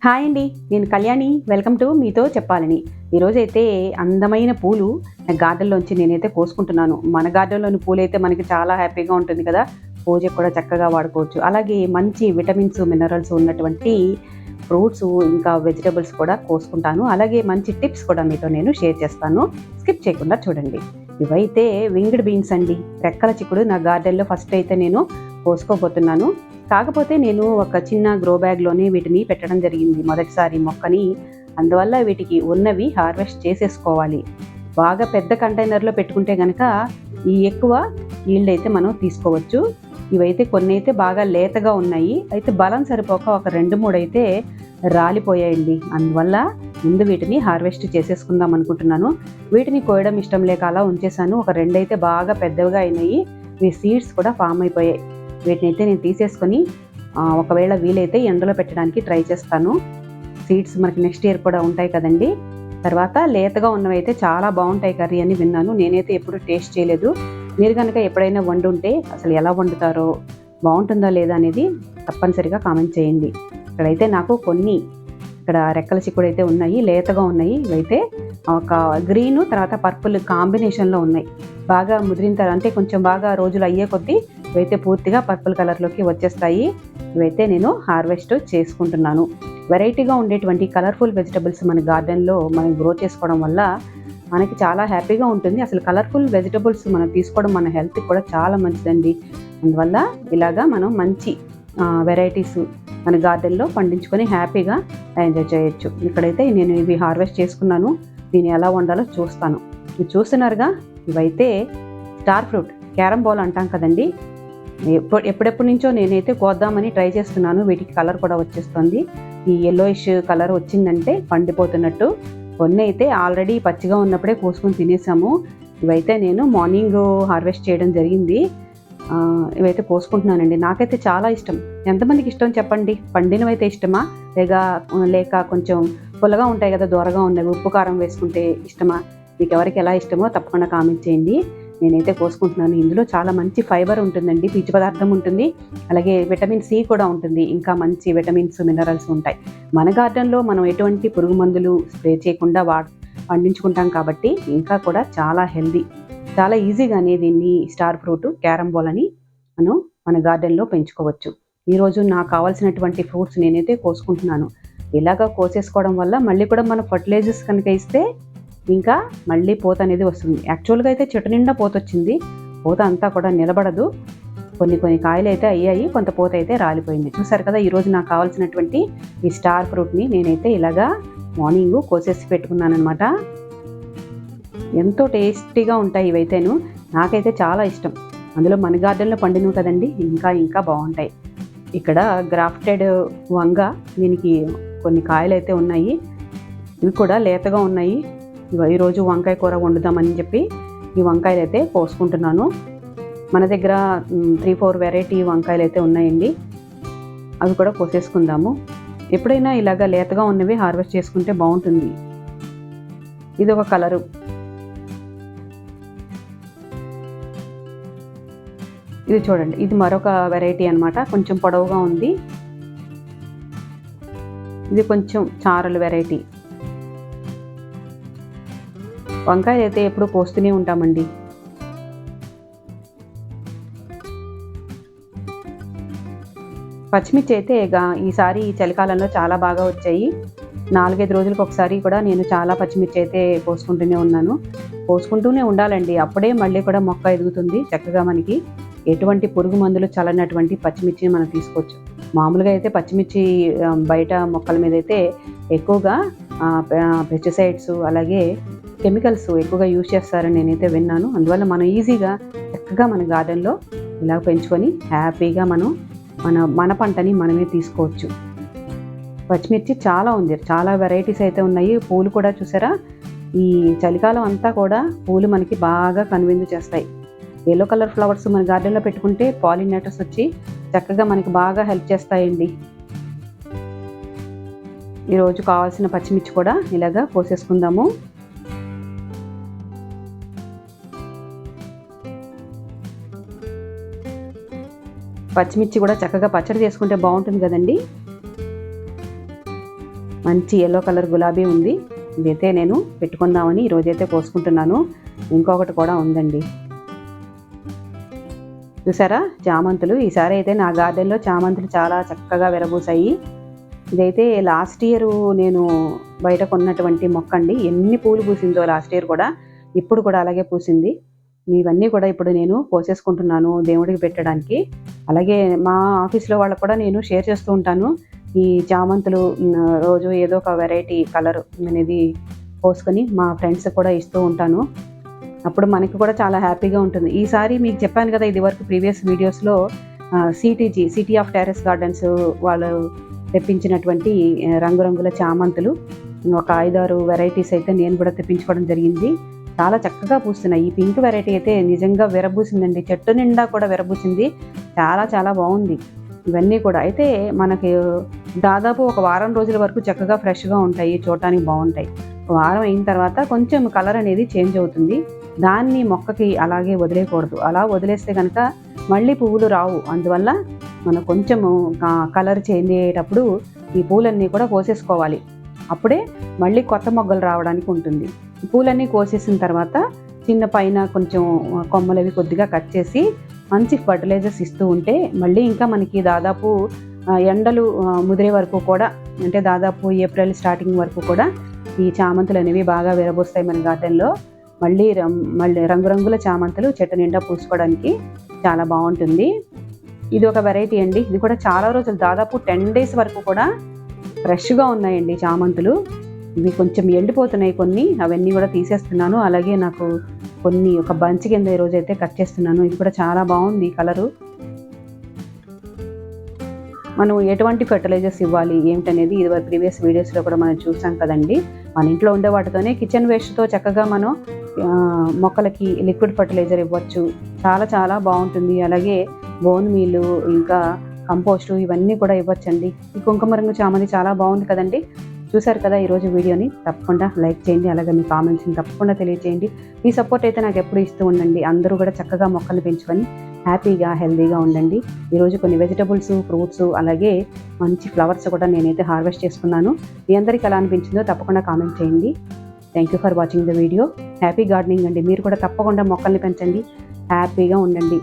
Hi అండి. నేను Kalyani. Welcome to మీతో చెప్పాలని. ఈరోజైతే అందమైన పూలు నా గార్డెన్‌లోంచి నేనైతే కోసుకుంటున్నాను. మన గార్డెన్‌లోని పూలైతే మనకి చాలా హ్యాపీగా ఉంటుంది కదా! పూజకు కూడా చక్కగా వాడుకోవచ్చు. అలాగే మంచి విటమిన్స్, మినరల్స్ ఉన్నటువంటి ఫ్రూట్స్ ఇంకా వెజిటబుల్స్ కూడా కోసుకుంటాను. అలాగే మంచి టిప్స్ కూడా మీతో నేను షేర్ చేస్తాను. స్కిప్ చేయకుండా చూడండి. ఇవైతే వింగ్డ్ బీన్స్ అండి. రెక్కల చిక్కుడు నా గార్డెన్‌లో ఫస్ట్ అయితే నేను కోసుకోబోతున్నాను. కాకపోతే నేను ఒక చిన్న గ్రో బ్యాగ్‌లోనే వీటిని పెట్టడం జరిగింది మొదటిసారి మొక్కని. అందువల్ల వీటికి ఉన్నవి హార్వెస్ట్ చేసేసుకోవాలి. బాగా పెద్ద కంటైనర్‌లో పెట్టుకుంటే గనక ఈ ఎక్కువ ఈల్డ్ అయితే మనం తీసుకోవచ్చు. ఇవైతే కొన్నైతే బాగా లేతగా ఉన్నాయి. అయితే బలం సరిపోక ఒక 2, 3 అయితే రాలిపోయాయండి. అందువల్ల ముందు వీటిని హార్వెస్ట్ చేసేసుకుందాం అనుకుంటున్నాను. వీటిని కోయడం ఇష్టం లేక అలా ఉంచేసాను. ఒక 2 అయితే బాగా పెద్దవిగా అయినాయి. ఇవి సీడ్స్ కూడా ఫామ్ అయిపోయాయి. వీటినైతే నేను తీసేసుకొని ఒకవేళ వీలైతే ఎండలో పెట్టడానికి ట్రై చేస్తాను. సీడ్స్ మనకి నెక్స్ట్ ఇయర్ కూడా ఉంటాయి కదండి. తర్వాత లేతగా ఉన్నవైతే చాలా బాగుంటాయి కర్రీ అని విన్నాను. నేనైతే ఎప్పుడు టేస్ట్ చేయలేదు. మీరు కనుక ఎప్పుడైనా వండుంటే అసలు ఎలా వండుతారో, బాగుంటుందా లేదా అనేది తప్పనిసరిగా కామెంట్ చేయండి. ఇక్కడైతే నాకు కొన్ని ఇక్కడ రెక్కల చిక్కుడైతే ఉన్నాయి, లేతగా ఉన్నాయి. ఇవైతే ఒక గ్రీను తర్వాత పర్పుల్ కాంబినేషన్లో ఉన్నాయి. బాగా ముదిరిన తర్వాత అంటే కొంచెం బాగా రోజులు అయ్యే కొద్దీ ఇవైతే పూర్తిగా పర్పుల్ కలర్లోకి వచ్చేస్తాయి. ఇవైతే నేను హార్వెస్ట్ చేసుకుంటున్నాను. వెరైటీగా ఉండేటువంటి కలర్ఫుల్ వెజిటబుల్స్ మన గార్డెన్లో మనం గ్రో చేసుకోవడం వల్ల మనకి చాలా హ్యాపీగా ఉంటుంది. అసలు కలర్ఫుల్ వెజిటబుల్స్ మనం తీసుకోవడం మన హెల్త్కి కూడా చాలా మంచిదండి. అందువల్ల ఇలాగా మనం మంచి వెరైటీస్ మన గార్డెన్లో పండించుకొని హ్యాపీగా ఎంజాయ్ చేయొచ్చు. ఇక్కడైతే నేను ఇవి హార్వెస్ట్ చేసుకున్నాను. దీన్ని ఎలా వండాలో చూస్తాను. మీరు చూస్తున్నారుగా, ఇవైతే స్టార్ ఫ్రూట్, క్యారమ్ బాల్ అంటాం కదండి. ఎప్పుడెప్పటి నుంచో నేనైతే కోద్దామని ట్రై చేస్తున్నాను. వీటికి కలర్ కూడా వచ్చేస్తుంది. ఈ యెల్లోయిష్ కలర్ వచ్చిందంటే పండిపోతున్నట్టు. కొన్ని అయితే ఆల్రెడీ పచ్చిగా ఉన్నప్పుడే కోసుకొని తినేసాము. ఇవైతే నేను మార్నింగ్ హార్వెస్ట్ చేయడం జరిగింది. ఇవైతే కోసుకుంటున్నానండి. నాకైతే చాలా ఇష్టం. ఎంతమందికి ఇష్టం చెప్పండి? పండినవైతే ఇష్టమా, లేక కొంచెం పుల్లగా ఉంటాయి కదా, దూరగా ఉన్నవి ఉప్పు కారం వేసుకుంటే ఇష్టమా? మీకు ఎవరికి ఎలా ఇష్టమో తప్పకుండా కామెంట్ చేయండి. నేనైతే కోసుకుంటున్నాను. ఇందులో చాలా మంచి ఫైబర్ ఉంటుందండి, పీచు పదార్థం ఉంటుంది. అలాగే విటమిన్ సి కూడా ఉంటుంది. ఇంకా మంచి విటమిన్స్, మినరల్స్ ఉంటాయి. మన గార్డెన్లో మనం ఎటువంటి పురుగు మందులు స్ప్రే చేయకుండా పండించుకుంటాం కాబట్టి ఇంకా కూడా చాలా హెల్దీ. చాలా ఈజీగానే దీన్ని స్టార్ ఫ్రూట్, క్యారమ్ బాల్ అని మనం మన గార్డెన్లో పెంచుకోవచ్చు. ఈరోజు నాకు కావాల్సినటువంటి ఫ్రూట్స్ నేనైతే కోసుకుంటున్నాను. ఇలాగా కోసేసుకోవడం వల్ల మళ్ళీ కూడా మన ఫర్టిలైజర్స్ కనుక ఇస్తే ఇంకా మళ్ళీ పూత అనేది వస్తుంది. యాక్చువల్గా అయితే చెట్టు నిండా పూత వచ్చింది. పూత అంతా కూడా నిలబడదు. కొన్ని కాయలు అయితే అయ్యాయి, కొంత పూత అయితే రాలిపోయింది. చూసారు కదా, ఈరోజు నాకు కావాల్సినటువంటి ఈ స్టార్ ఫ్రూట్ని నేనైతే ఇలాగా మార్నింగ్ కోసేసి పెట్టుకున్నాను అనమాట. ఎంతో టేస్టీగా ఉంటాయి ఇవైతేను. నాకైతే చాలా ఇష్టం. అందులో మన గార్డెన్లో పండినవి కదండి, ఇంకా బాగుంటాయి. ఇక్కడ గ్రాఫ్టెడ్ వంగ, దీనికి కొన్ని కాయలు అయితే ఉన్నాయి. ఇవి కూడా లేతగా ఉన్నాయి. ఈరోజు వంకాయ కూర వండుదామని చెప్పి ఈ వంకాయలు అయితే కోసుకుంటున్నాను. మన దగ్గర 3-4 వెరైటీ వంకాయలు అయితే ఉన్నాయండి. అవి కూడా కోసేసుకుందాము. ఎప్పుడైనా ఇలాగ లేతగా ఉన్నవి హార్వెస్ట్ చేసుకుంటే బాగుంటుంది. ఇది ఒక కలరు. ఇది చూడండి, ఇది మరొక వెరైటీ అనమాట. కొంచెం పొడవుగా ఉంది. ఇది కొంచెం చారలు వెరైటీ. వంకాయలు అయితే ఎప్పుడు కోస్తూనే ఉంటామండి. పచ్చిమిర్చి అయితే ఈసారి చలికాలంలో చాలా బాగా వచ్చాయి. 4-5 రోజులకు ఒకసారి కూడా నేను చాలా పచ్చిమిర్చి అయితే కోసుకుంటూనే ఉండాలండి. అప్పుడే మళ్ళీ కూడా మొక్క ఎదుగుతుంది చక్కగా. మనకి ఎటువంటి పురుగు మందులు చల్లనటువంటి పచ్చిమిర్చిని మనం తీసుకోవచ్చు. మామూలుగా అయితే పచ్చిమిర్చి బయట మొక్కల మీద అయితే ఎక్కువగా పెస్టిసైడ్స్ అలాగే కెమికల్స్ ఎక్కువగా యూజ్ చేస్తారని నేనైతే విన్నాను. అందువల్ల మనం ఈజీగా చక్కగా మన గార్డెన్లో ఇలా పెంచుకొని హ్యాపీగా మన పంటని మనమే తీసుకోవచ్చు. పచ్చిమిర్చి చాలా ఉంది, చాలా వెరైటీస్ అయితే ఉన్నాయి. పూలు కూడా చూసారా, ఈ చలికాలం అంతా కూడా పూలు మనకి బాగా కనువిందు చేస్తాయి. ఎల్లో కలర్ ఫ్లవర్స్ మన గార్డెన్లో పెట్టుకుంటే పాలినేటర్స్ వచ్చి చక్కగా మనకి బాగా హెల్ప్ చేస్తాయండి. ఈరోజు కావాల్సిన పచ్చిమిర్చి కూడా ఇలాగా కోసేసుకుందాము. పచ్చిమిర్చి కూడా చక్కగా పచ్చడి చేసుకుంటే బాగుంటుంది కదండి. మంచి ఎల్లో కలర్ గులాబీ ఉంది. ఇదైతే నేను పెట్టుకుందామని ఈరోజైతే కోసుకుంటున్నాను. ఇంకొకటి కూడా ఉందండి. చూసారా చామంతులు. ఈసారి అయితే నా గార్డెన్లో చామంతులు చాలా చక్కగా విరబూసాయి. ఇదైతే లాస్ట్ ఇయర్ నేను బయట కొన్నటువంటి మొక్క అండి. ఎన్ని పూలు పూసిందో లాస్ట్ ఇయర్ కూడా, ఇప్పుడు కూడా అలాగే పూసింది. ఇవన్నీ కూడా ఇప్పుడు నేను కోసేసుకుంటున్నాను దేవుడికి పెట్టడానికి. అలాగే మా ఆఫీస్లో వాళ్ళకు కూడా నేను షేర్ చేస్తూ ఉంటాను. ఈ చామంతులు రోజు ఏదో ఒక వెరైటీ కలర్ అనేది కోసుకొని మా ఫ్రెండ్స్ కూడా ఇస్తూ ఉంటాను. అప్పుడు మనకి కూడా చాలా హ్యాపీగా ఉంటుంది. ఈసారి మీకు చెప్పాను కదా, ఇది వరకు ప్రీవియస్ వీడియోస్లో సిటీ ఆఫ్ టెర్రస్ గార్డెన్స్ వాళ్ళు తెప్పించినటువంటి రంగురంగుల చామంతులు ఒక 5-6 వెరైటీస్ అయితే నేను కూడా తెప్పించుకోవడం జరిగింది. చాలా చక్కగా పూస్తున్నాయి. ఈ పింక్ వెరైటీ అయితే నిజంగా విరబూసిందండి. చెట్టు నిండా కూడా విరబూసింది. చాలా చాలా బాగుంది. ఇవన్నీ కూడా అయితే మనకి దాదాపు ఒక వారం రోజుల వరకు చక్కగా ఫ్రెష్గా ఉంటాయి, చూడటానికి బాగుంటాయి. వారం అయిన తర్వాత కొంచెం కలర్ అనేది చేంజ్ అవుతుంది. దాన్ని మొక్కకి అలాగే వదిలేయకూడదు. అలా వదిలేస్తే కనుక మళ్ళీ పువ్వులు రావు. అందువల్ల మనం కొంచెము కలర్ చేంజ్ అయ్యేటప్పుడు ఈ పూలన్నీ కూడా కోసేసుకోవాలి. అప్పుడే మళ్ళీ కొత్త మొగ్గలు రావడానికి ఉంటుంది. ఈ పూలన్నీ కోసేసిన తర్వాత చిన్న పైన కొంచెం కొమ్మలవి కొద్దిగా కట్ చేసి మంచి ఫర్టిలైజర్స్ ఇస్తూ ఉంటే మళ్ళీ ఇంకా మనకి దాదాపు ఎండలు ముదిరే వరకు కూడా, అంటే దాదాపు ఏప్రిల్ స్టార్టింగ్ వరకు కూడా ఈ చామంతులు అనేవి బాగా విరబోస్తాయి మన గార్డెన్లో. మళ్ళీ రంగురంగుల చామంతులు చెట్టు నిండా పూసుకోవడానికి చాలా బాగుంటుంది. ఇది ఒక వెరైటీ అండి. ఇది కూడా చాలా రోజులు, దాదాపు 10 days వరకు కూడా ఫ్రెష్గా ఉన్నాయండి చామంతులు. ఇవి కొంచెం ఎండిపోతున్నాయి కొన్ని, అవన్నీ కూడా తీసేస్తున్నాను. అలాగే నాకు కొన్ని ఒక బంచ్ కింద ఈరోజు అయితే కట్ చేస్తున్నాను. ఇది కూడా చాలా బాగుంది కలరు. మనం ఎటువంటి ఫెర్టిలైజర్స్ ఇవ్వాలి ఏమిటనేది ఇది ప్రీవియస్ వీడియోస్లో కూడా మనం చూసాం కదండి. మన ఇంట్లో ఉండే వాటితోనే కిచెన్ వేస్ట్తో చక్కగా మనం మొక్కలకి లిక్విడ్ ఫర్టిలైజర్ ఇవ్వచ్చు. చాలా చాలా బాగుంటుంది. అలాగే బోన్ మీలు, ఇంకా కంపోస్టు, ఇవన్నీ కూడా ఇవ్వచ్చండి. ఈ కుంకుమ రంగు చామంతి చాలా బాగుంది కదండి. చూసారు కదా ఈరోజు వీడియోని. తప్పకుండా లైక్ చేయండి. అలాగే మీ కామెంట్స్ని తప్పకుండా తెలియజేయండి. మీ సపోర్ట్ అయితే నాకు ఎప్పుడు ఇస్తూ ఉండండి. అందరూ కూడా చక్కగా మొక్కలు పెంచుకొని హ్యాపీగా హెల్తీగా ఉండండి. ఈరోజు కొన్ని వెజిటబుల్స్, ఫ్రూట్స్, అలాగే మంచి ఫ్లవర్స్ కూడా నేనైతే హార్వెస్ట్ చేసుకున్నాను. మీ అందరికీ ఎలా అనిపించిందో తప్పకుండా కామెంట్ చేయండి. Thank you for watching the video. Happy gardening అండి. మీరు కూడా తప్పకుండా మొక్కల్ని పెంచండి, హ్యాపీగా ఉండండి.